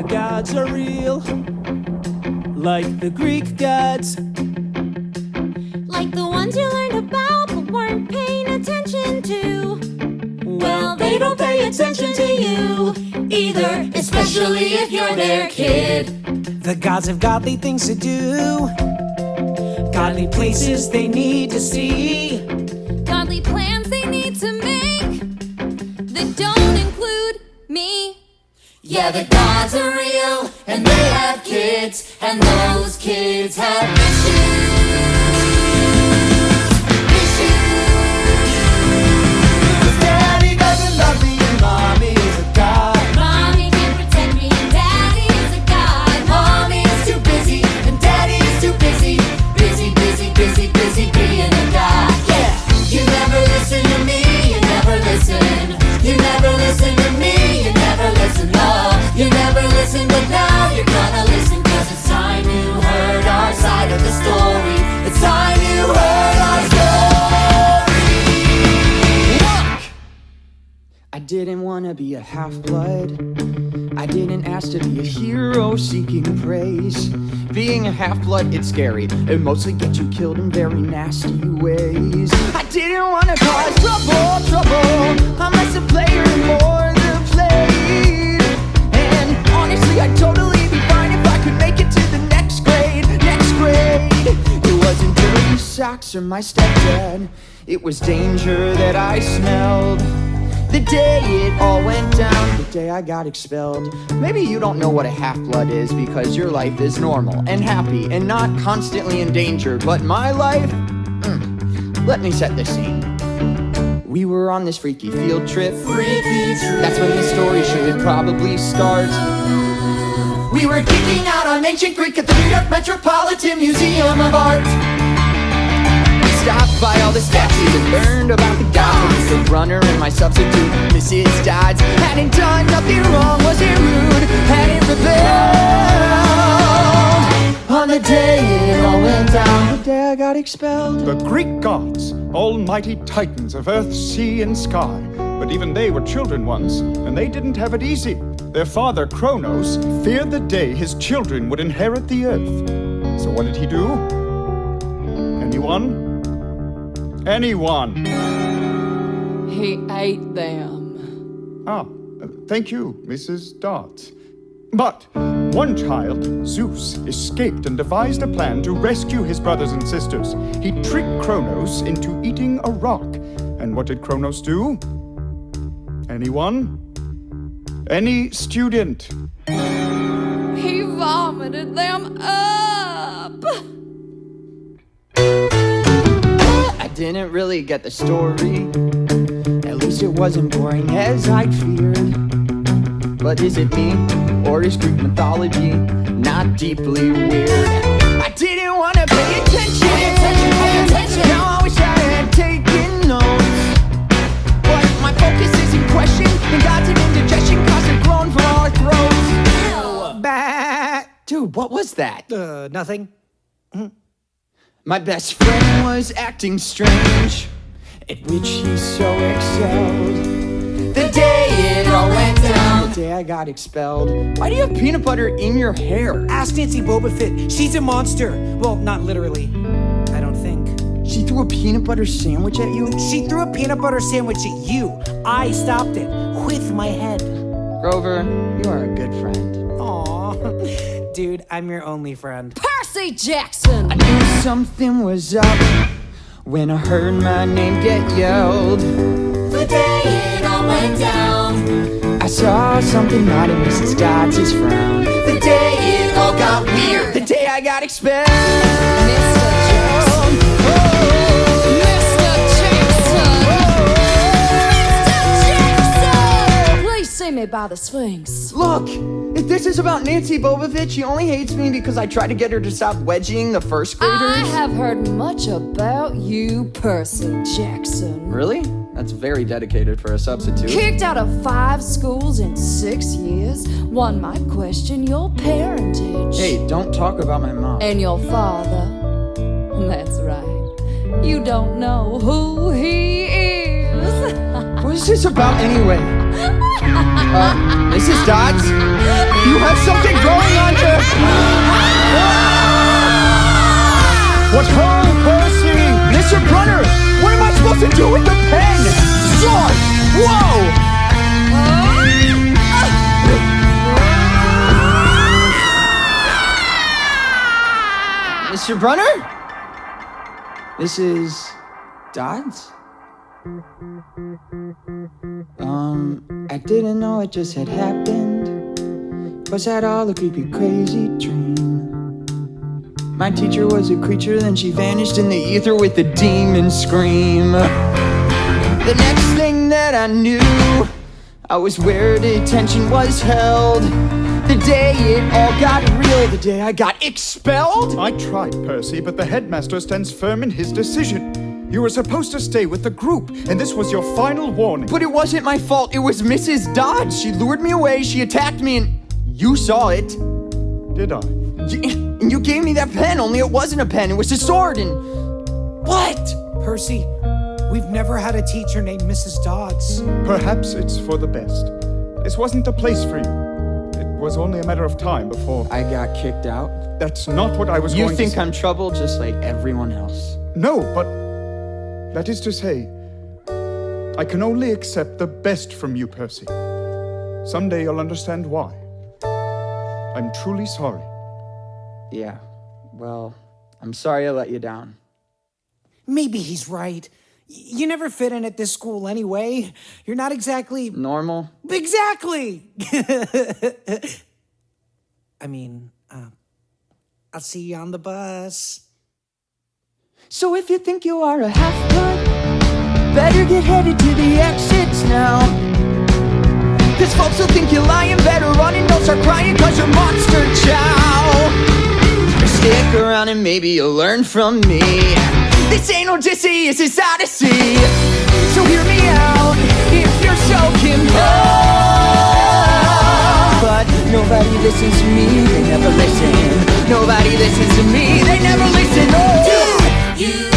the gods are real, like the Greek gods, like the ones you learned about but weren't paying attention to. Well, they don't pay attention to you either, especially if you're their kid. The gods have godly things to do, godly places they need to see, godly plans they need to make that don't include me. Yeah, the gods are real, and they have kids, and those kids have issues. Daddy doesn't love me and mommy is a god. Mommy can't protect me and daddy is a god. Mommy is too busy and daddy is too busy. Busy, busy, busy, busy being a god. Yeah. You never listen to me, you never listen. You never listen to me, you never listen. No, you never listen, but now you're gonna listen. Cause it's time you heard our side of the story. It's time you heard our story. I didn't want to be a half-blood. I didn't ask to be a hero seeking praise. Being a half-blood, it's scary. It mostly gets you killed in very nasty ways. I didn't want to cause trouble. I'm less a player and more the played. And honestly, I'd totally be fine if I could make it to the next grade. It wasn't dirty socks or my stepdad. It was danger that I smelled. The day it all went down, the day I got expelled. Maybe you don't know what a half-blood is because your life is normal and happy and not constantly in danger. But my life? Let me set the scene. We were on this freaky field trip. That's when the story should probably start. We were geeking out on ancient Greek at the New York Metropolitan Museum of Art. Stopped by all the statues and learned about the gods. The runner and my substitute, Mrs. Dodds, hadn't done nothing wrong, wasn't rude, hadn't rebelled. On the day it all went down, the day I got expelled. The Greek gods, almighty titans of earth, sea, and sky. But even they were children once, and they didn't have it easy. Their father, Kronos, feared the day his children would inherit the earth. So what did he do? Anyone? He ate them. Thank you, Mrs. Dart. But one child, Zeus, escaped and devised a plan to rescue his brothers and sisters. He tricked Kronos into eating a rock. And what did Kronos do? Anyone? Any student? He vomited them up. I didn't really get the story. At least it wasn't boring as I'd feared. But is it me, or is Greek mythology not deeply weird? I didn't want to pay attention. Pay attention. Now I wish I had taken notes. But my focus is in question, and God's an indigestion cause it grown from our throats. Bah. Dude, what was that? Nothing. My best friend was acting strange, at which he so excelled. The day it all went down, the day I got expelled. Why do you have peanut butter in your hair? Ask Nancy Boba Fett. She's a monster. Well, not literally. I don't think. She threw a peanut butter sandwich at you? She threw a peanut butter sandwich at you. I stopped it with my head. Grover, you are a good friend. Aw. Dude, I'm your only friend. Percy Jackson! I knew something was up when I heard my name get yelled. The day it all went down, I saw something not in Mrs. Dodds' frown. the day it all got weird. The day I got expelled. Mr. Jackson! Mr. Jackson! Please see me by the Sphinx. Look, if this is about Nancy Boba Fett, she only hates me because I tried to get her to stop wedging the first graders. I have heard much about you, Percy Jackson. Really? That's very dedicated for a substitute. Kicked out of 5 schools in 6 years. One might question your parentage. Hey, don't talk about my mom. And your father. That's right. You don't know who he is. What is this about anyway? Mrs. Dodds? You have something growing on your... What ho, Percy? Mr. Brunner, what am I supposed to do with the pen? Sword! Whoa! Mr. Brunner? Mrs. Dodds? I didn't know it just had happened. Was that all a creepy, crazy dream? My teacher was a creature, then she vanished in the ether with a demon scream. The next thing that I knew, I was where detention was held. The day it all got real, the day I got expelled. I tried, Percy, but the headmaster stands firm in his decision. You were supposed to stay with the group, and this was your final warning. But it wasn't my fault, it was Mrs. Dodds. She lured me away, she attacked me, and you saw it. Did I? And you gave me that pen, only it wasn't a pen, it was a sword, and... What? Percy, we've never had a teacher named Mrs. Dodds. Perhaps it's for the best. This wasn't the place for you. It was only a matter of time before... I got kicked out? That's not what I was going to say. You think I'm trouble just like everyone else? No, but... that is to say, I can only accept the best from you, Percy. Someday you'll understand why. I'm truly sorry. Yeah, well, I'm sorry I let you down. Maybe he's right. You never fit in at this school anyway. You're not exactly... Normal? Exactly! I mean, I'll see you on the bus. So if you think you are a half-blood, better get headed to the exits now. Cause folks will think you're lying, better run and don't start crying cause you're monster chow. Stick around and maybe you'll learn from me. This ain't Odysseus, it's Odyssey. So hear me out if you're so compelled. But nobody listens to me, they never listen. Nobody listens to me, they never listen. Oh! You